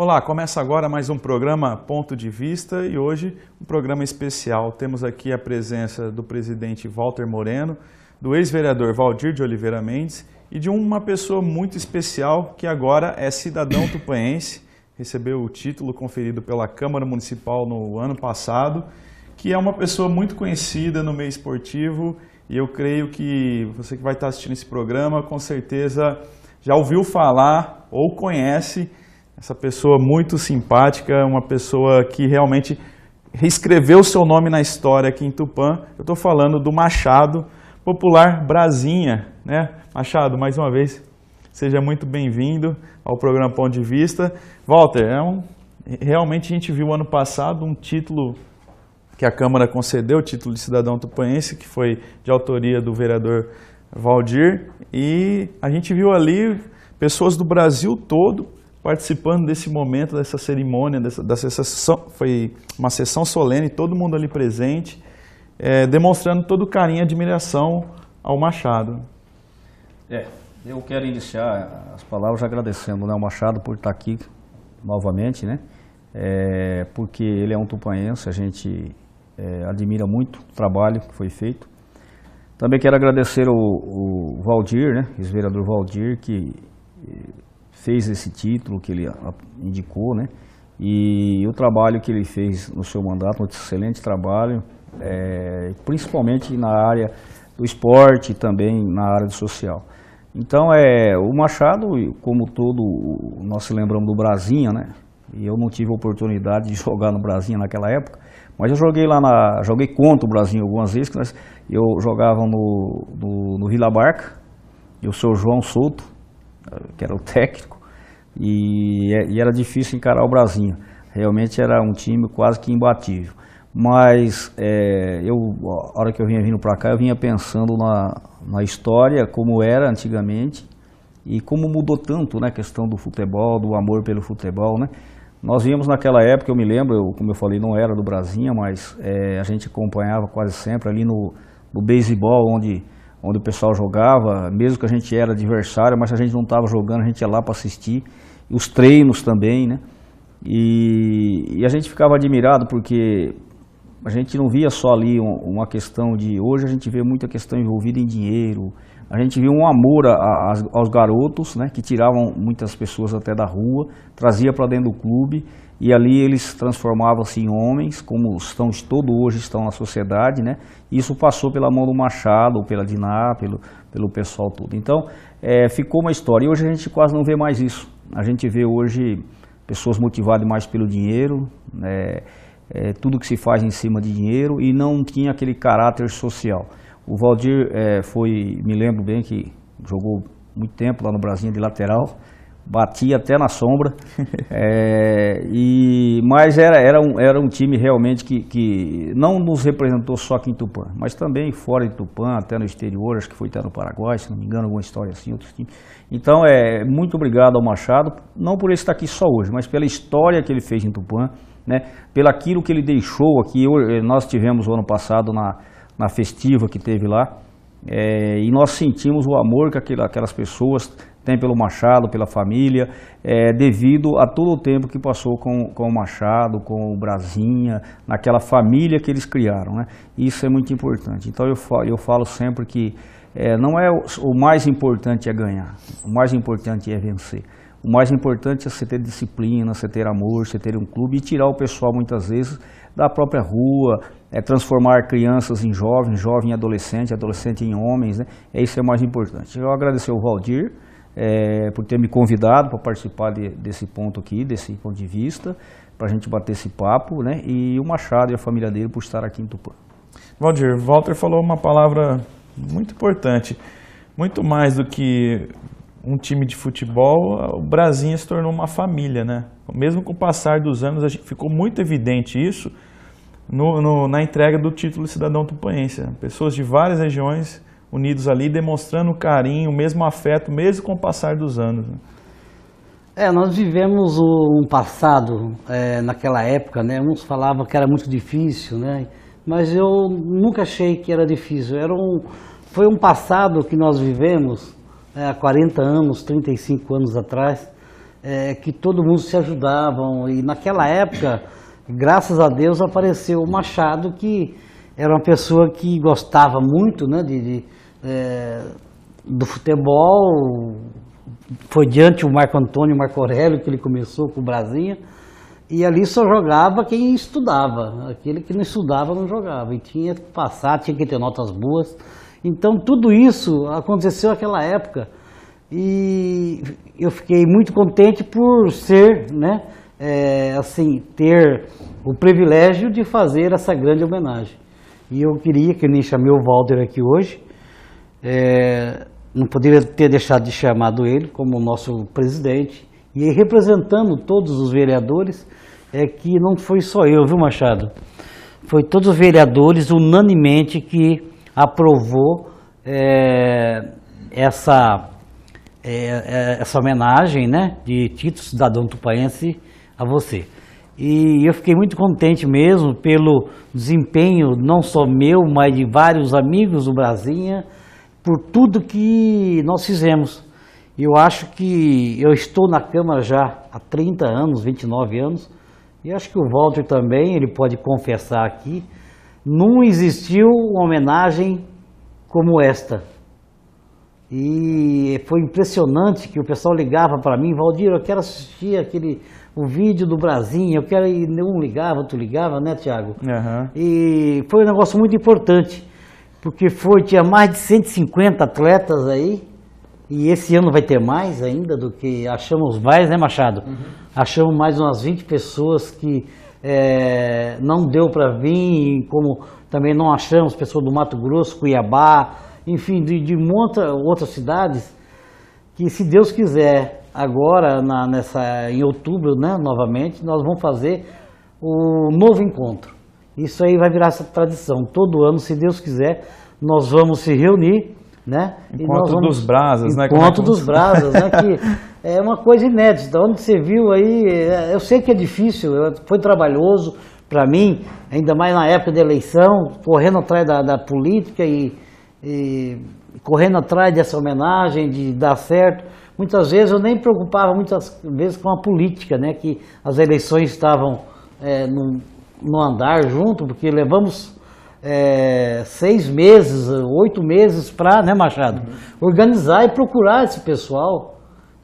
Olá, começa agora mais um programa Ponto de Vista e hoje um programa especial. Temos aqui a presença do presidente Walter Moreno, do ex-vereador Valdir de Oliveira Mendes e de uma pessoa muito especial que agora é cidadão tupanhense, recebeu o título conferido pela Câmara Municipal no ano passado, que é uma pessoa muito conhecida no meio esportivo e eu creio que você que vai estar assistindo esse programa com certeza já ouviu falar ou conhece essa pessoa muito simpática, uma pessoa que realmente reescreveu o seu nome na história aqui em Tupã. Eu estou falando do Machado, popular Brasinha, né? Machado, mais uma vez, seja muito bem-vindo ao programa Ponto de Vista. Walter, realmente a gente viu ano passado um título que a Câmara concedeu, o título de cidadão tupanhense, que foi de autoria do vereador Valdir, e a gente viu ali pessoas do Brasil todo participando desse momento, dessa cerimônia, dessa sessão. Foi uma sessão solene, todo mundo ali presente, demonstrando todo o carinho e admiração ao Machado. Eu quero iniciar as palavras agradecendo, né, ao Machado por estar aqui novamente, né, porque ele é um tupanhense, a gente admira muito o trabalho que foi feito. Também quero agradecer o Valdir, né, ex-vereador Valdir, que fez esse título que ele indicou, né? E o trabalho que ele fez no seu mandato, um excelente trabalho, principalmente na área do esporte e também na área do social. Então, o Machado, como nós se lembramos do Brasinha, né? E eu não tive a oportunidade de jogar no Brasinha naquela época, mas eu joguei joguei contra o Brasinha algumas vezes, eu jogava no Vila Barca, e o seu João Souto, que era o técnico, e era difícil encarar o Brasinha. Realmente era um time quase que imbatível. Mas a hora que eu vinha vindo para cá, eu vinha pensando na história, como era antigamente, e como mudou tanto, né, a questão do futebol, do amor pelo futebol, né? Nós víamos naquela época, eu me lembro, como eu falei, não era do Brasinha, mas a gente acompanhava quase sempre ali no beisebol, onde o pessoal jogava, mesmo que a gente era adversário, mas a gente não estava jogando, a gente ia lá para assistir, e os treinos também, né? E a gente ficava admirado porque a gente não via só ali uma questão de... Hoje a gente vê muita questão envolvida em dinheiro, a gente via um amor aos garotos, né, que tiravam muitas pessoas até da rua, trazia para dentro do clube, e ali eles transformavam-se em homens, como hoje estão na sociedade, né? Isso passou pela mão do Machado, pela Diná, pelo pessoal todo. Então, ficou uma história. E hoje a gente quase não vê mais isso. A gente vê hoje pessoas motivadas mais pelo dinheiro, tudo que se faz em cima de dinheiro, e não tinha aquele caráter social. O Valdir me lembro bem que jogou muito tempo lá no Brasil de lateral, batia até na sombra, mas era um time realmente que não nos representou só aqui em Tupã, mas também fora de Tupã, até no exterior, acho que foi até no Paraguai, se não me engano, alguma história assim, outros times. Então, muito obrigado ao Machado, não por ele estar aqui só hoje, mas pela história que ele fez em Tupã, né, pelo aquilo que ele deixou aqui. Nós tivemos o ano passado na festiva que teve lá, e nós sentimos o amor que aquelas pessoas têm pelo Machado, pela família, devido a todo o tempo que passou com o Machado, com o Brasinha, naquela família que eles criaram, né? Isso é muito importante. Então eu falo sempre que não é o mais importante é ganhar, o mais importante é vencer. O mais importante é você ter disciplina, você ter amor, você ter um clube e tirar o pessoal muitas vezes da própria rua, transformar crianças em jovens, jovem em adolescente, adolescente em homens, né? Isso é o mais importante. Eu agradecer ao Valdir por ter me convidado para participar desse ponto aqui, desse ponto de vista, para a gente bater esse papo, né? E o Machado e a família dele por estar aqui em Tupã. Valdir, Walter falou uma palavra muito importante, muito mais do que um time de futebol, o Brasinha se tornou uma família, né? Mesmo com o passar dos anos, ficou muito evidente isso na entrega do título de cidadão tupanhense. Pessoas de várias regiões unidos ali, demonstrando o carinho, o mesmo afeto, mesmo com o passar dos anos. Nós vivemos um passado, naquela época, né? Uns falavam que era muito difícil, né? Mas eu nunca achei que era difícil. Foi um passado que nós vivemos há 40 anos, 35 anos atrás, que todo mundo se ajudavam. E naquela época, graças a Deus, apareceu o Machado, que era uma pessoa que gostava muito, né, do futebol. Foi diante o Marco Antônio e o Marco Aurélio que ele começou com o Brasinha. E ali só jogava quem estudava. Aquele que não estudava não jogava. E tinha que passar, tinha que ter notas boas. Então tudo isso aconteceu naquela época. E eu fiquei muito contente por ser, né, assim, ter o privilégio de fazer essa grande homenagem. E eu queria, que nem chamei o Walter aqui hoje, não poderia ter deixado de chamado ele como nosso presidente. E aí, representando todos os vereadores, que não foi só eu, viu, Machado? Foi todos os vereadores unanimemente que aprovou essa homenagem, né, de título cidadão tupaense a você. E eu fiquei muito contente mesmo pelo desempenho, não só meu, mas de vários amigos do Brasinha, por tudo que nós fizemos. Eu acho que eu estou na Câmara já há 30 anos, 29 anos, e acho que o Walter também, ele pode confessar aqui, não existiu uma homenagem como esta. E foi impressionante que o pessoal ligava para mim: Valdir, eu quero assistir o vídeo do Brasinha, eu quero, e um ligava, outro ligava, né, Tiago? Uhum. E foi um negócio muito importante, porque tinha mais de 150 atletas aí, e esse ano vai ter mais ainda do que achamos mais, né, Machado? Uhum. Achamos mais umas 20 pessoas que não deu para vir, como também não achamos pessoas do Mato Grosso, Cuiabá, enfim, de outras cidades, que se Deus quiser, agora em outubro, né, novamente, nós vamos fazer o novo encontro. Isso aí vai virar essa tradição. Todo ano, se Deus quiser, nós vamos se reunir, né? Encontro dos Brasas, né? Encontro dos Brasas, né? Que é uma coisa inédita. Onde você viu aí, eu sei que é difícil, foi trabalhoso para mim, ainda mais na época da eleição, correndo atrás da política e correndo atrás dessa homenagem, de dar certo. Muitas vezes eu nem me preocupava, muitas vezes, com a política, né? Que as eleições estavam no andar junto, porque levamos 6 meses, 8 meses para, né, Machado, organizar e procurar esse pessoal.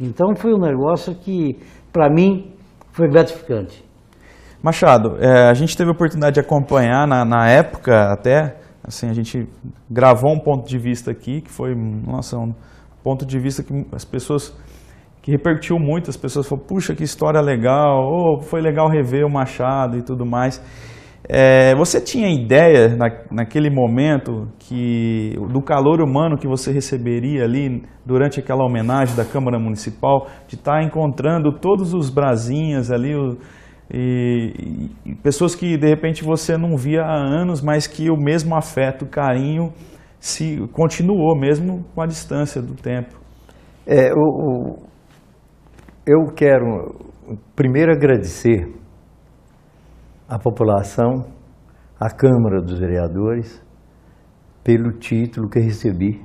Então foi um negócio que, para mim, foi gratificante. Machado, a gente teve a oportunidade de acompanhar na época até, assim, a gente gravou um ponto de vista aqui, que foi, nossa, um ponto de vista que as pessoas, que repercutiu muito, as pessoas falaram: puxa, que história legal, foi legal rever o Machado e tudo mais. Você tinha ideia naquele momento do calor humano que você receberia ali durante aquela homenagem da Câmara Municipal, de estar encontrando todos os Brasinhas ali, e pessoas que de repente você não via há anos, mas que o mesmo afeto, carinho continuou mesmo com a distância do tempo? Eu quero primeiro agradecer à população, à Câmara dos Vereadores, pelo título que recebi.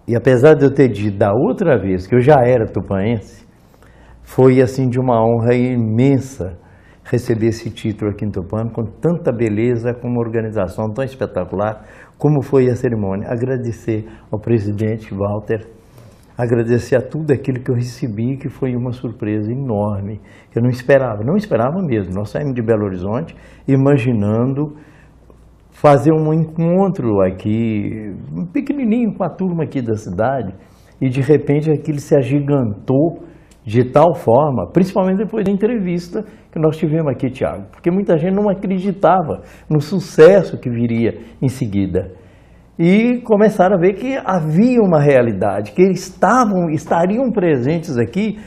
E apesar de eu ter dito da outra vez que eu já era tupaense, foi assim de uma honra imensa receber esse título aqui em Tupã, com tanta beleza, com uma organização tão espetacular, como foi a cerimônia. Agradecer ao presidente Walter, agradecer a tudo aquilo que eu recebi, que foi uma surpresa enorme, que eu não esperava mesmo. Nós saímos de Belo Horizonte imaginando fazer um encontro aqui, pequenininho, com a turma aqui da cidade, e de repente aquilo se agigantou de tal forma, principalmente depois da entrevista que nós tivemos aqui, Tiago, porque muita gente não acreditava no sucesso que viria em seguida. E começaram a ver que havia uma realidade, que estariam presentes aqui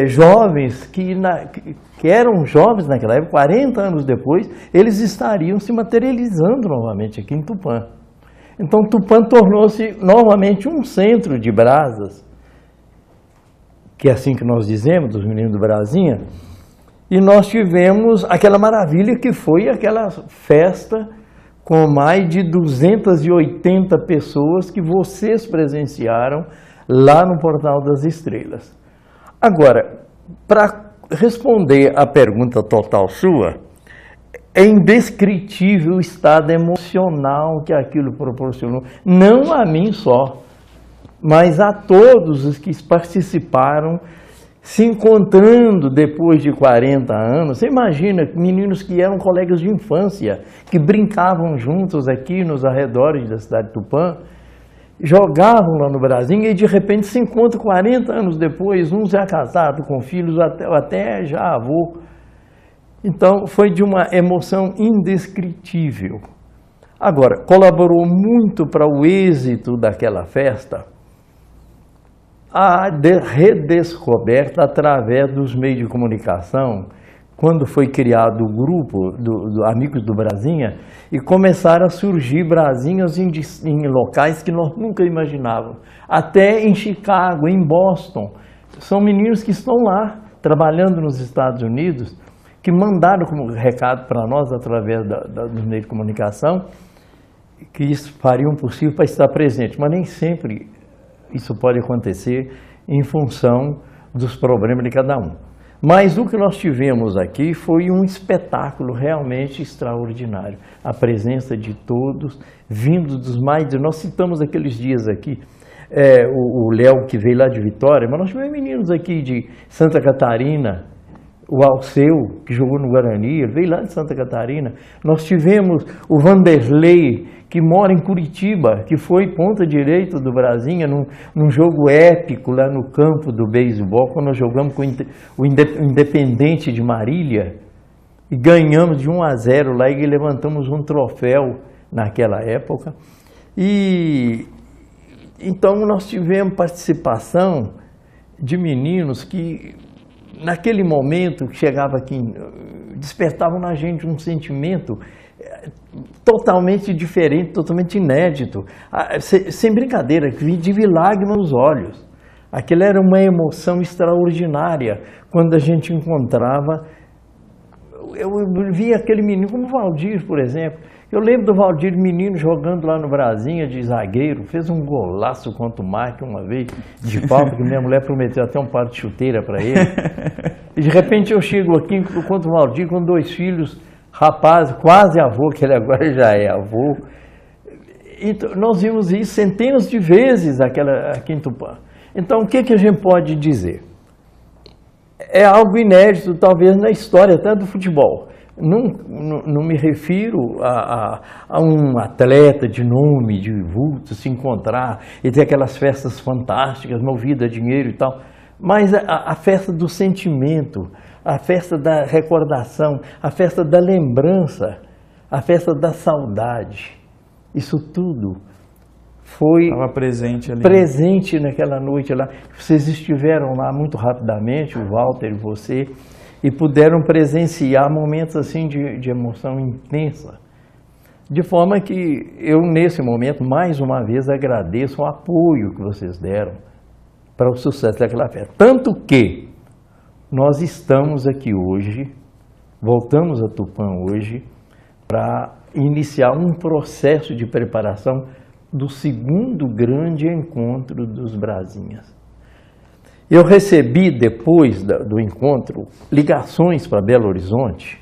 jovens que eram jovens naquela época, 40 anos depois, eles estariam se materializando novamente aqui em Tupã. Então Tupã tornou-se novamente um centro de brasas, que é assim que nós dizemos, dos meninos do Brasinha, e nós tivemos aquela maravilha que foi aquela festa com mais de 280 pessoas que vocês presenciaram lá no Portal das Estrelas. Agora, para responder à pergunta total sua, é indescritível o estado emocional que aquilo proporcionou, não a mim só, mas a todos os que participaram, se encontrando depois de 40 anos. Você imagina, meninos que eram colegas de infância, que brincavam juntos aqui nos arredores da cidade de Tupã, jogavam lá no Brasil e de repente se encontram 40 anos depois, um já casado com filhos, até já avô. Então foi de uma emoção indescritível. Agora, colaborou muito para o êxito daquela festa a redescoberta através dos meios de comunicação, quando foi criado o grupo do Amigos do Brasinha, e começaram a surgir Brasinhas em locais que nós nunca imaginávamos. Até em Chicago, em Boston. São meninos que estão lá, trabalhando nos Estados Unidos, que mandaram como recado para nós, através dos meios de comunicação, que isso faria o possível para estar presente. Mas nem sempre isso pode acontecer em função dos problemas de cada um. Mas o que nós tivemos aqui foi um espetáculo realmente extraordinário. A presença de todos, vindos dos mais... Nós citamos aqueles dias aqui, o Léo, que veio lá de Vitória, mas nós tivemos meninos aqui de Santa Catarina, o Alceu, que jogou no Guarani, ele veio lá de Santa Catarina. Nós tivemos o Vanderlei, que mora em Curitiba, que foi ponta direita do Brasinha num jogo épico lá no campo do beisebol, quando nós jogamos com o Independente de Marília, e ganhamos de 1-0 lá e levantamos um troféu naquela época. E então nós tivemos participação de meninos que, naquele momento que chegava aqui, despertavam na gente um sentimento totalmente diferente, totalmente inédito, sem brincadeira, de lágrimas nos olhos. Aquilo era uma emoção extraordinária quando a gente encontrava. Eu via aquele menino, como o Valdir, por exemplo. Eu lembro do Valdir, menino, jogando lá no Brasinha de zagueiro, fez um golaço contra o Marque uma vez, de falta, que minha mulher prometeu até um par de chuteira para ele. E de repente eu chego aqui contra o Valdir com 2 filhos, rapaz, quase avô, que ele agora já é avô. Então, nós vimos isso centenas de vezes aqui em Tupã. Então, o que a gente pode dizer? É algo inédito, talvez, na história até do futebol. Não me refiro a um atleta de nome, de vulto, se encontrar e ter aquelas festas fantásticas, movidas a dinheiro e tal, mas a festa do sentimento, a festa da recordação, a festa da lembrança, a festa da saudade. Isso tudo foi presente ali. Presente naquela noite lá. Vocês estiveram lá muito rapidamente, o Walter e você, e puderam presenciar momentos assim de emoção intensa. De forma que eu, nesse momento, mais uma vez agradeço o apoio que vocês deram para o sucesso daquela festa. Tanto que nós estamos aqui hoje, voltamos a Tupã hoje, para iniciar um processo de preparação do 2º grande encontro dos Brasinhas. Eu recebi, depois do encontro, ligações para Belo Horizonte,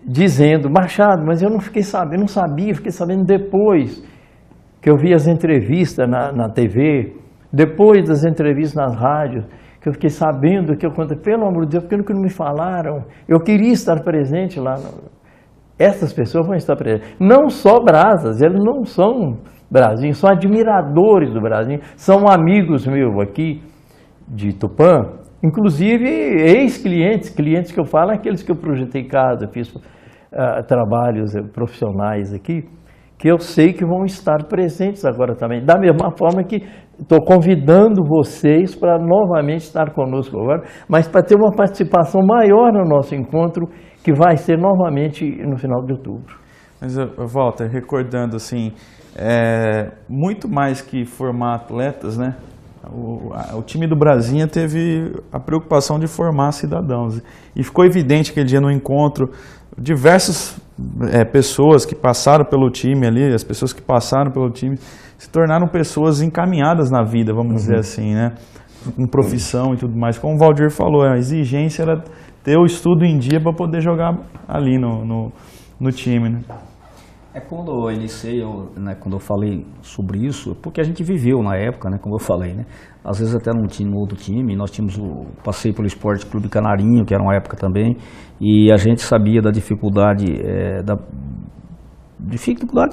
dizendo: Machado, mas eu não fiquei sabendo, não sabia, fiquei sabendo depois que eu vi as entrevistas na TV, depois das entrevistas nas rádios, que eu fiquei sabendo que eu contei, pelo amor de Deus, por que não me falaram? Eu queria estar presente lá. Essas pessoas vão estar presentes. Não só brasas, eles não são brasinhos, são admiradores do Brasil, são amigos meus aqui de Tupã, inclusive ex-clientes, clientes que eu falo, aqueles que eu projetei casa, fiz trabalhos profissionais aqui, que eu sei que vão estar presentes agora também. Da mesma forma que estou convidando vocês para novamente estar conosco agora, mas para ter uma participação maior no nosso encontro, que vai ser novamente no final de outubro. Mas, Walter, recordando assim, muito mais que formar atletas, né? O time do Brasinha teve a preocupação de formar cidadãos. E ficou evidente aquele dia no encontro, diversas pessoas que passaram pelo time ali, as pessoas que passaram pelo time, se tornaram pessoas encaminhadas na vida, vamos dizer assim, né? com profissão e tudo mais. Como o Valdir falou, a exigência era ter o estudo em dia para poder jogar ali no time, né? Quando eu iniciei, quando eu falei sobre isso, porque a gente viveu na época, né, como eu falei, né? Às vezes até no outro time, nós tínhamos passei pelo Esporte Clube Canarinho, que era uma época também, e a gente sabia da dificuldade de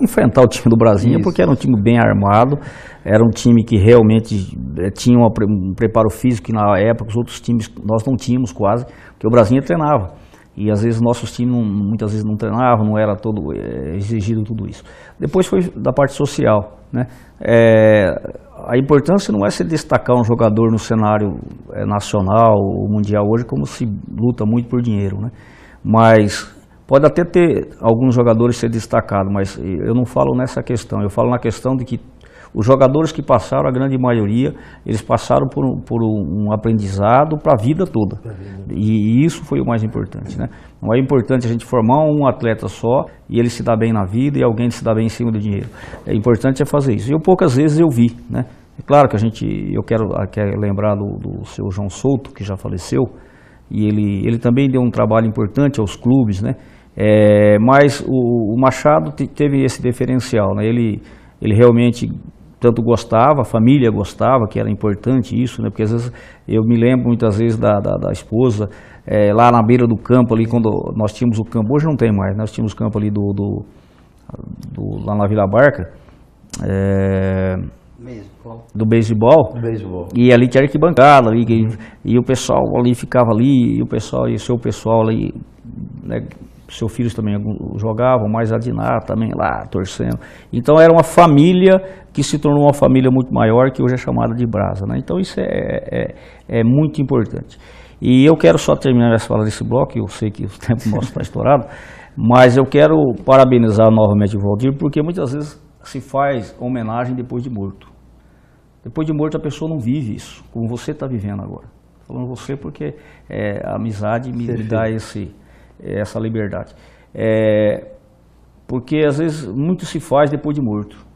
enfrentar o time do Brasília, porque era um time bem armado, era um time que realmente tinha um preparo físico que na época os outros times nós não tínhamos quase, porque o Brasília treinava. E às vezes nossos times muitas vezes não treinavam, não era todo exigido tudo isso. Depois foi da parte social, né? A importância não é se destacar um jogador no cenário nacional ou mundial hoje, como se luta muito por dinheiro, né? Mas pode até ter alguns jogadores ser destacados, mas eu não falo nessa questão, eu falo na questão de que os jogadores que passaram, a grande maioria, eles passaram por um aprendizado para a vida toda. E isso foi o mais importante, né? Não é importante a gente formar um atleta só e ele se dar bem na vida e alguém se dar bem em cima do dinheiro. É importante fazer isso. E eu poucas vezes eu vi, né? É claro que eu quero lembrar do seu João Souto, que já faleceu, e ele também deu um trabalho importante aos clubes, né? Mas o Machado teve esse diferencial, né? Ele realmente tanto gostava, a família gostava, que era importante isso, né? Porque às vezes eu me lembro muitas vezes da esposa lá na beira do campo, ali quando nós tínhamos o campo, hoje não tem mais, nós tínhamos o campo ali lá na Vila Barca, do beisebol, e ali tinha arquibancada, e o pessoal ali ficava ali, e o seu pessoal ali, né? Seus filhos também jogavam, mas a Dinar também lá, torcendo. Então era uma família que se tornou uma família muito maior, que hoje é chamada de Brasa, né? Então isso é muito importante. E eu quero só terminar essa fala desse bloco, eu sei que o tempo nosso está estourado, mas eu quero parabenizar novamente o Valdir, porque muitas vezes se faz homenagem depois de morto. Depois de morto a pessoa não vive isso, como você está vivendo agora. Falando você porque a amizade me dá essa liberdade. Porque às vezes muito se faz depois de morto.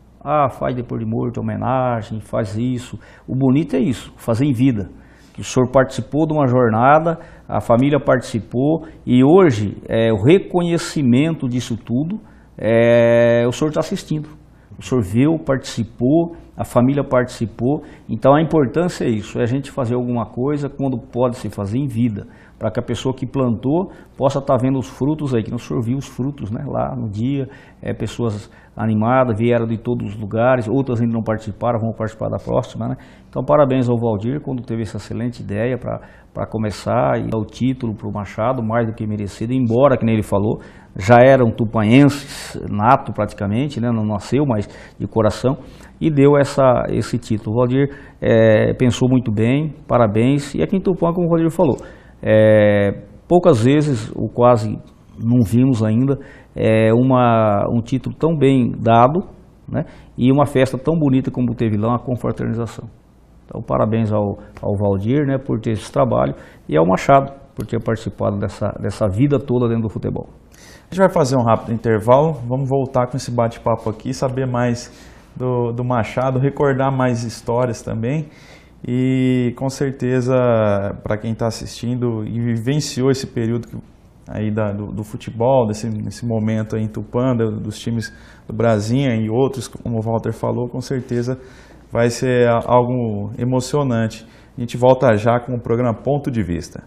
Faz depois de morto, homenagem, faz isso. O bonito é isso, fazer em vida. Que o senhor participou de uma jornada, a família participou, e hoje o reconhecimento disso tudo, o senhor está assistindo. O senhor viu, participou, a família participou, então a importância é isso, é a gente fazer alguma coisa quando pode se fazer em vida, para que a pessoa que plantou possa estar vendo os frutos aí, que o senhor viu os frutos, né, lá no dia, pessoas animadas, vieram de todos os lugares, outras ainda não participaram, vão participar da próxima, né? Então parabéns ao Valdir, quando teve essa excelente ideia para começar e dar o título para o Machado, mais do que merecido, embora, que nem ele falou, já era um tupanhense nato praticamente, né? Não nasceu, mas de coração, e deu esse título. O Valdir pensou muito bem, parabéns, e aqui em Tupã, como o Valdir falou, poucas vezes, ou quase não vimos ainda, um título tão bem dado, né? E uma festa tão bonita como teve lá, uma confraternização. Então parabéns ao Valdir, né, por ter esse trabalho, e ao Machado por ter participado dessa vida toda dentro do futebol. A gente vai fazer um rápido intervalo, vamos voltar com esse bate-papo aqui, saber mais do Machado, recordar mais histórias também, e com certeza para quem está assistindo e vivenciou esse período aí do futebol, nesse momento aí em Tupã, dos times do Brasinha e outros, como o Walter falou, com certeza vai ser algo emocionante. A gente volta já com o programa Ponto de Vista.